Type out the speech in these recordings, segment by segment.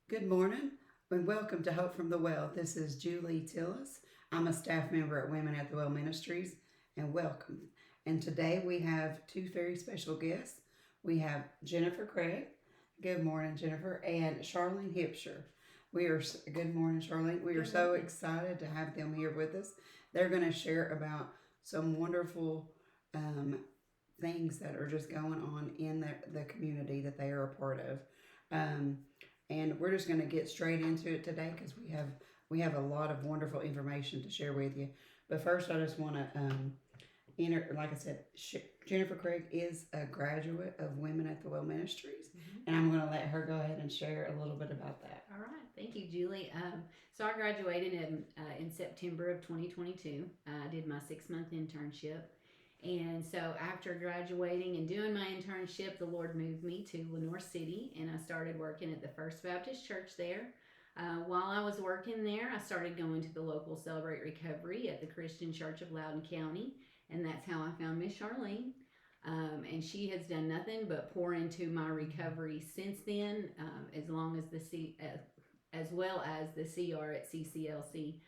Good morning and welcome to Hope from the Well. This is Julie Tillis. I'm a staff member at Women at the Well Ministries and welcome. And today we have two very special guests. We have Jennifer Craig. Good morning, Jennifer, and Charlene Hipsher. Good morning, Charlene. We are Good so morning. excited to have them here with us. They're going to share about some wonderful um, things that are just going on in the community that they are a part of. Um, and we're just going to get straight into it today because we have a lot of wonderful information to share with you. But first, I just want to like I said, Jennifer Craig is a graduate of Women at the Well Ministries, and I'm going to let her go ahead and share a little bit about that. All right, thank you, Julie. So I graduated in September of 2022. I did my 6-month internship, and so after graduating and doing my internship, the Lord moved me to Lenoir City, and I started working at the First Baptist Church there. While I was working there, I started going to the local Celebrate Recovery at the Christian Church of Loudoun County, and that's how I found Miss Charlene. And she has done nothing but pour into my recovery since then, as well as the CR at CCLC.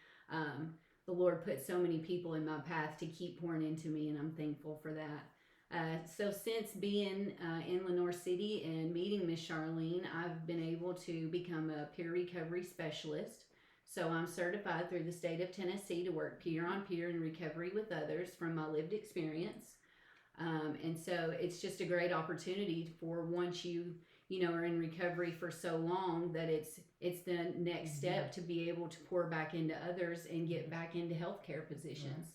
The Lord put so many people in my path to keep pouring into me, and I'm thankful for that. So since being in Lenoir City and meeting Miss Charlene, I've been able to become a peer recovery specialist. So I'm certified through the state of Tennessee to work peer on peer in recovery with others from my lived experience. And so it's just a great opportunity for once you know are in recovery for so long that it's the next step to be able to pour back into others and get back into healthcare positions.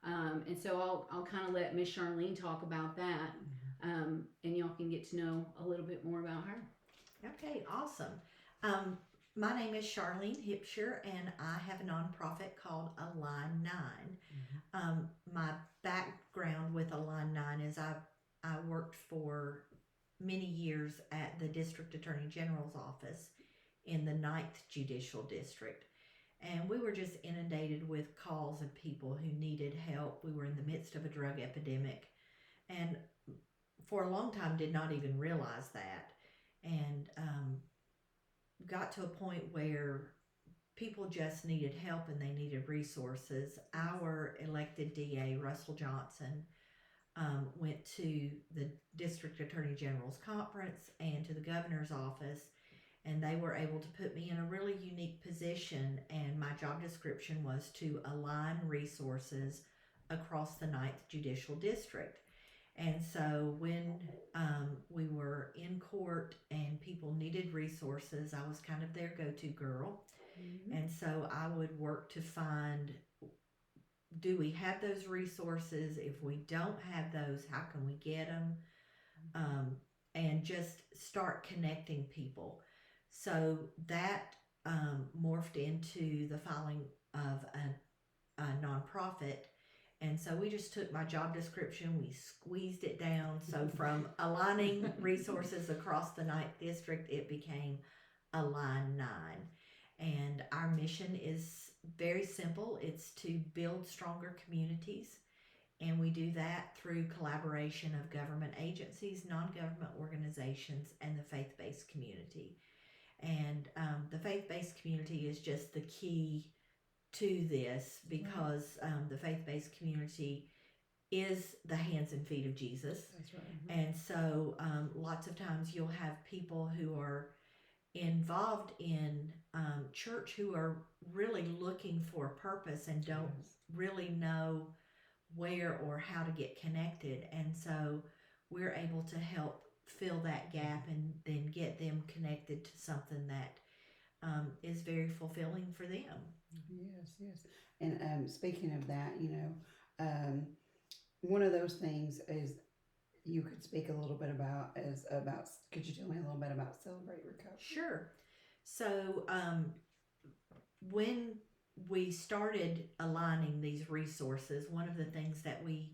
And so I'll kind of let Miss Charlene talk about that, and y'all can get to know a little bit more about her. Okay, awesome. My name is Charlene Hipsher, and I have a nonprofit called Align9. My background with Align9 is I worked for many years at the District Attorney General's office in the 9th Judicial District. And we were just inundated with calls of people who needed help. We were in the midst of a drug epidemic, and for a long time did not even realize that. And got to a point where people just needed help and they needed resources. Our elected DA, Russell Johnson, went to the District Attorney General's conference and to the governor's office, and they were able to put me in a really unique position, and my job description was to align resources across the 9th Judicial District. And so when we were in court and people needed resources, I was kind of their go-to girl. And so I would work to find, do we have those resources? If we don't have those, how can we get them? And just start connecting people. So that morphed into the filing of a nonprofit. And so we just took my job description, we squeezed it down. So from aligning resources across the 9th District, it became Align9. And our mission is very simple. It's to build stronger communities. And we do that through collaboration of government agencies, non-government organizations, and the faith-based community. And the faith-based community is just the key to this, because the faith-based community is the hands and feet of Jesus. That's right. And so lots of times you'll have people who are involved in church who are really looking for a purpose and don't really know where or how to get connected. And so we're able to help fill that gap and then get them connected to something that is very fulfilling for them. Yes. And speaking of that, one of those things is you could speak a little bit about could you tell me a little bit about Celebrate Recovery? Sure. So when we started aligning these resources, one of the things that we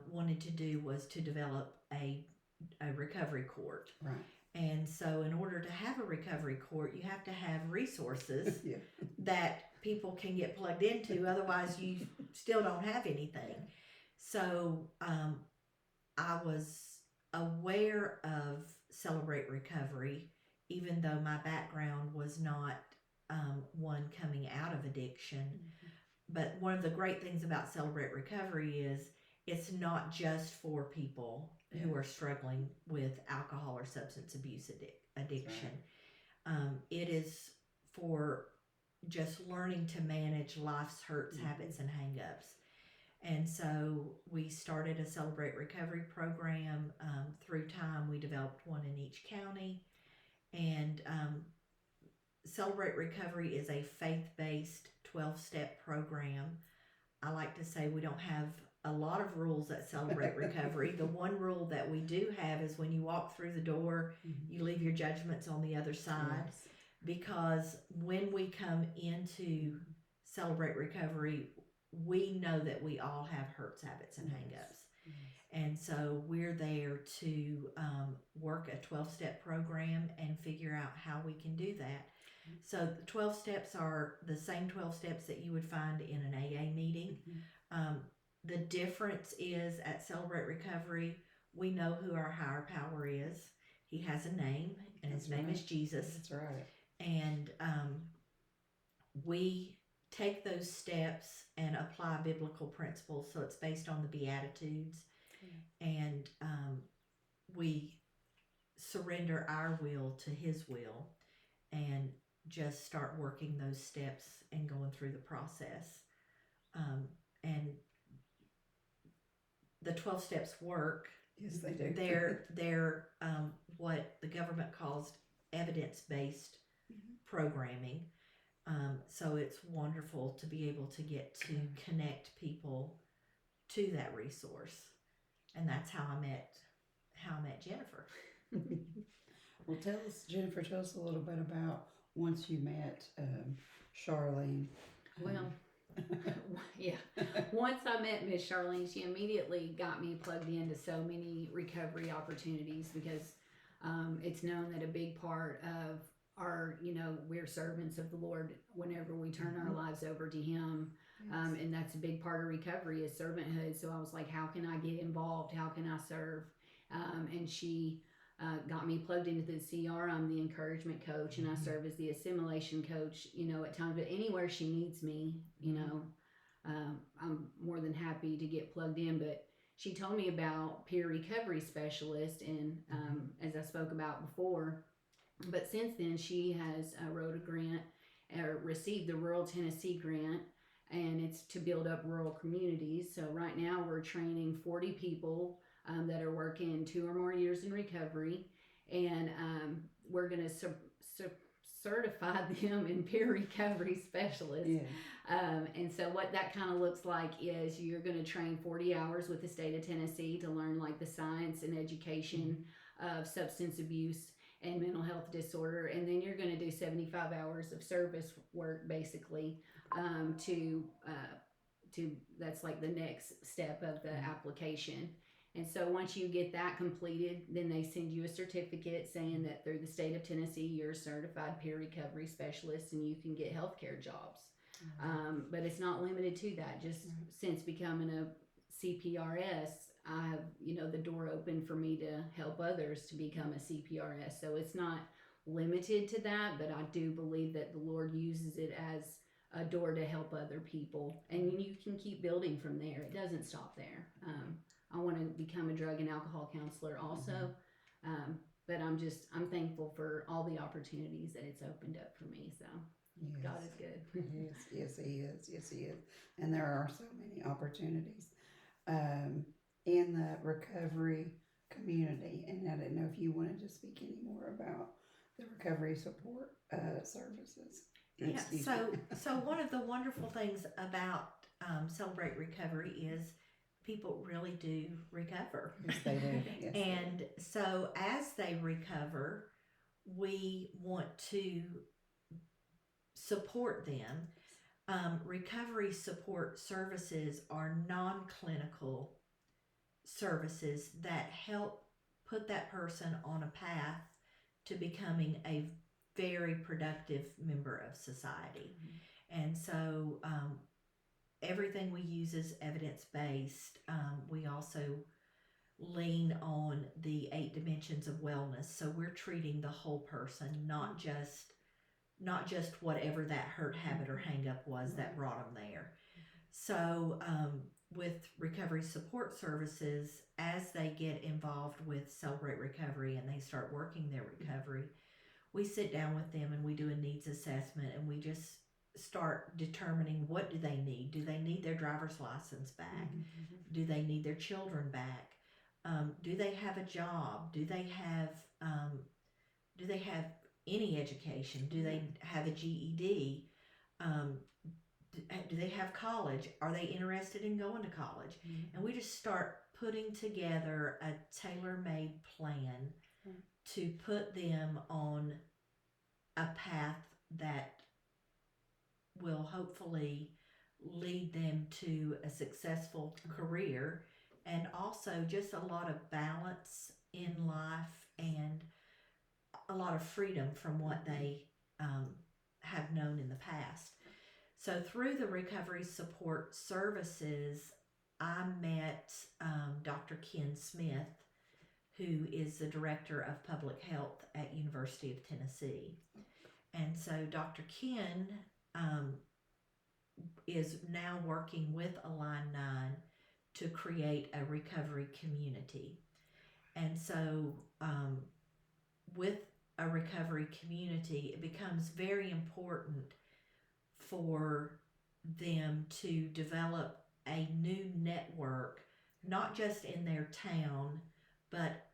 wanted to do was to develop a recovery court. Right. And so in order to have a recovery court, you have to have resources that people can get plugged into. Otherwise, you still don't have anything. So I was aware of Celebrate Recovery even though my background was not one coming out of addiction. But one of the great things about Celebrate Recovery is it's not just for people who are struggling with alcohol or substance abuse addiction. It is for just learning to manage life's hurts, habits, and hang-ups. And so we started a Celebrate Recovery program. Through time, we developed one in each county. And Celebrate Recovery is a faith-based 12-step program. I like to say we don't have a lot of rules at Celebrate Recovery. The one rule that we do have is when you walk through the door, you leave your judgments on the other side. Because when we come into Celebrate Recovery, we know that we all have hurts, habits, and hang-ups. And so we're there to work a 12-step program and figure out how we can do that. So the 12 steps are the same 12 steps that you would find in an AA meeting. The difference is at Celebrate Recovery, we know who our higher power is. He has a name, and his name is Jesus. That's right. And we take those steps and apply biblical principles. So it's based on the Beatitudes. And we surrender our will to his will and just start working those steps and going through the process. And the 12 steps work. Yes, they do. They're what the government calls evidence-based programming. So it's wonderful to be able to get to connect people to that resource. And that's how I met Jennifer. Well, Jennifer, tell us a little bit about once you met Charlene. Well, yeah. Once I met Miss Charlene, she immediately got me plugged into so many recovery opportunities because it's known that a big part of our, we're servants of the Lord whenever we turn our lives over to Him. And that's a big part of recovery is servanthood. So I was like, how can I get involved? How can I serve? And she got me plugged into the CR. I'm the encouragement coach, and I serve as the assimilation coach, at times. But anywhere she needs me, I'm more than happy to get plugged in. But she told me about peer recovery specialist, and as I spoke about before, but since then she has wrote a grant, received the Rural Tennessee grant, and it's to build up rural communities. So right now we're training 40 people that are working 2 or more years in recovery, and we're going to certify them in peer recovery specialists. And so what that kind of looks like is you're going to train 40 hours with the state of Tennessee to learn like the science and education of substance abuse and mental health disorder, and then you're going to do 75 hours of service work basically to that's like the next step of the application. And so once you get that completed, then they send you a certificate saying that through the state of Tennessee, you're a certified peer recovery specialist and you can get healthcare jobs. But it's not limited to that. Just since becoming a CPRS, I have, the door open for me to help others to become a CPRS. So it's not limited to that, but I do believe that the Lord uses it as a door to help other people. And you can keep building from there. It doesn't stop there. I want to become a drug and alcohol counselor also. But I'm thankful for all the opportunities that it's opened up for me. So God is good. Yes, He is. Yes, He is. And there are so many opportunities in the recovery community. And I didn't know if you wanted to speak any more about the recovery support services. Yeah. So one of the wonderful things about Celebrate Recovery is people really do recover. Yes, they do. Yes, and so as they recover, we want to support them. Recovery support services are non-clinical services that help put that person on a path to becoming a very productive member of society. And so everything we use is evidence-based. We also lean on the 8 dimensions of wellness. So we're treating the whole person, not just whatever that hurt, habit, or hang up was that brought them there. So with recovery support services, as they get involved with Celebrate Recovery and they start working their recovery, we sit down with them and we do a needs assessment, and we just start determining, what do they need? Do they need their driver's license back? Do they need their children back? Do they have a job? Do they have any education? Do they have a GED? Do they have college? Are they interested in going to college? And we just start putting together a tailor-made plan to put them on a path that will hopefully lead them to a successful career, and also just a lot of balance in life and a lot of freedom from what they have known in the past. So through the recovery support services, I met Dr. Ken Smith, who is the director of public health at University of Tennessee. And so Dr. Ken is now working with Align9 to create a recovery community. And so with a recovery community, it becomes very important for them to develop a new network, not just in their town, but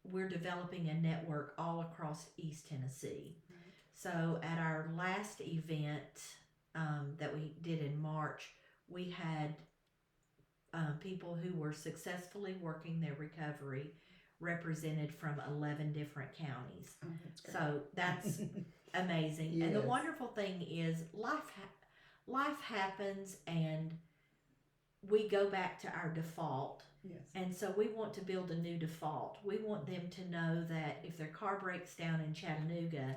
we're developing a network all across East Tennessee. So at our last event that we did in March, we had people who were successfully working their recovery represented from 11 different counties. Oh, that's great. So that's amazing. Yes. And the wonderful thing is life happens, and we go back to our default. Yes. And so we want to build a new default. We want them to know that if their car breaks down in Chattanooga,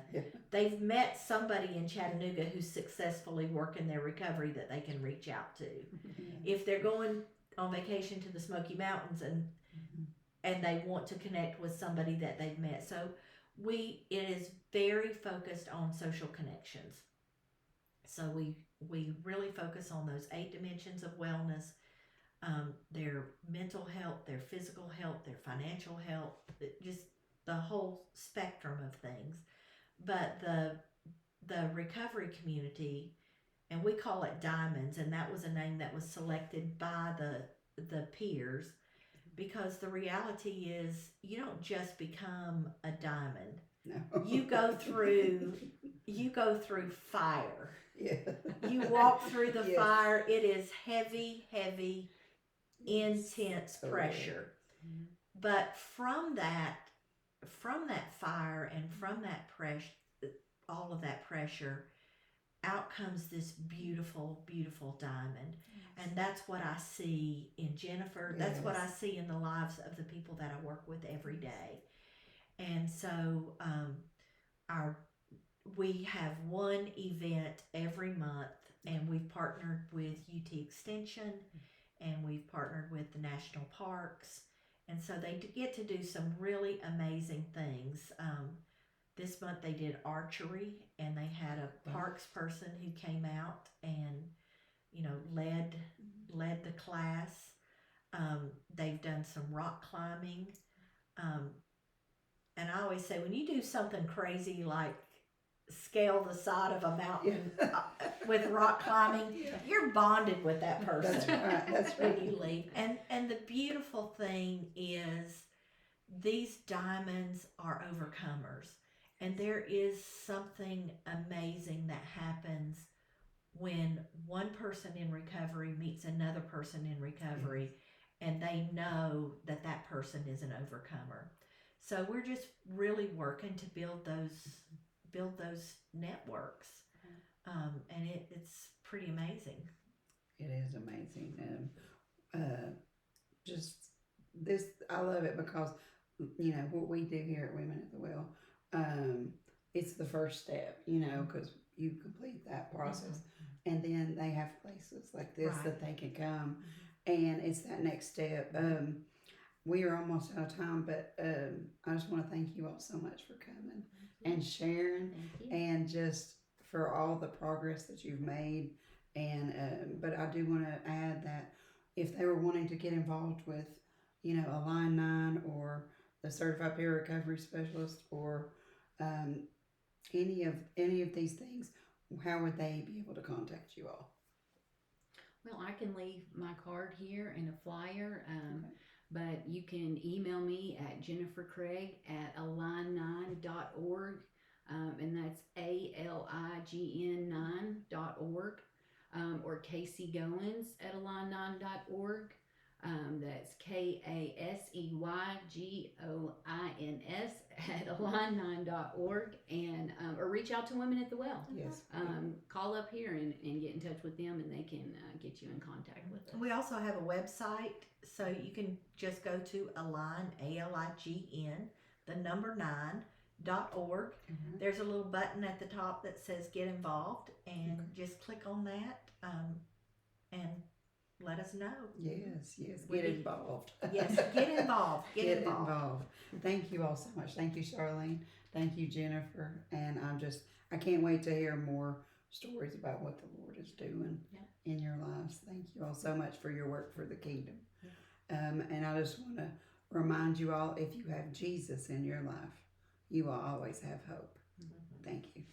they've met somebody in Chattanooga who's successfully working their recovery that they can reach out to. If they're going on vacation to the Smoky Mountains and they want to connect with somebody that they've met. So it is very focused on social connections. So we really focus on those 8 dimensions of wellness, their mental health, their physical health, their financial health, just the whole spectrum of things. But the recovery community, and we call it Diamonds, and that was a name that was selected by the peers, because the reality is you don't just become a diamond. No. You go through fire. Yeah. You walk through the Yes. fire. It is heavy, intense pressure. But from that fire and from that pressure, all of that pressure, out comes this beautiful, beautiful diamond. And that's what I see in Jennifer. That's what I see in the lives of the people that I work with every day. And so we have one event every month, and we've partnered with UT Extension, and we've partnered with the National Parks. And so they get to do some really amazing things. This month they did archery, and they had a parks person who came out and, led the class. They've done some rock climbing. And I always say, when you do something crazy like scale the side of a mountain with rock climbing, you're bonded with that person. That's right. That's when right. you leave. And the beautiful thing is these diamonds are overcomers. And there is something amazing that happens when one person in recovery meets another person in recovery, and they know that that person is an overcomer. So we're just really working to build those networks, and it's pretty amazing. It is amazing. Just this, I love it because what we do here at Women at the Well. It's the first step, because you complete that process, and then they have places like this that they can come, and it's that next step. we are almost out of time, but I just want to thank you all so much for coming and sharing, Thank you. and just for all the progress that you've made. And but I do want to add that if they were wanting to get involved with, Align9 or the Certified Peer Recovery Specialist, or any of these things, how would they be able to contact you all? Well, I can leave my card here and a flyer, Okay. but you can email me at jennifercraig@align9.org, and that's ALIGN9.org, or Casey Goins at align9.org. That's KASEYGOINS at align9.org, and or reach out to Women at the Well. Yes. Call up here and get in touch with them, and they can get you in contact with us. We also have a website, so you can just go to Align, ALIGN, the number 9.org. Mhm. There's a little button at the top that says get involved, and just click on that, and let us know. Yes. We Get need- involved. Yes, get involved. Get involved. Thank you all so much. Thank you, Charlene. Thank you, Jennifer. And I can't wait to hear more stories about what the Lord is doing in your lives. Thank you all so much for your work for the kingdom. And I just want to remind you all, if you have Jesus in your life, you will always have hope. Thank you.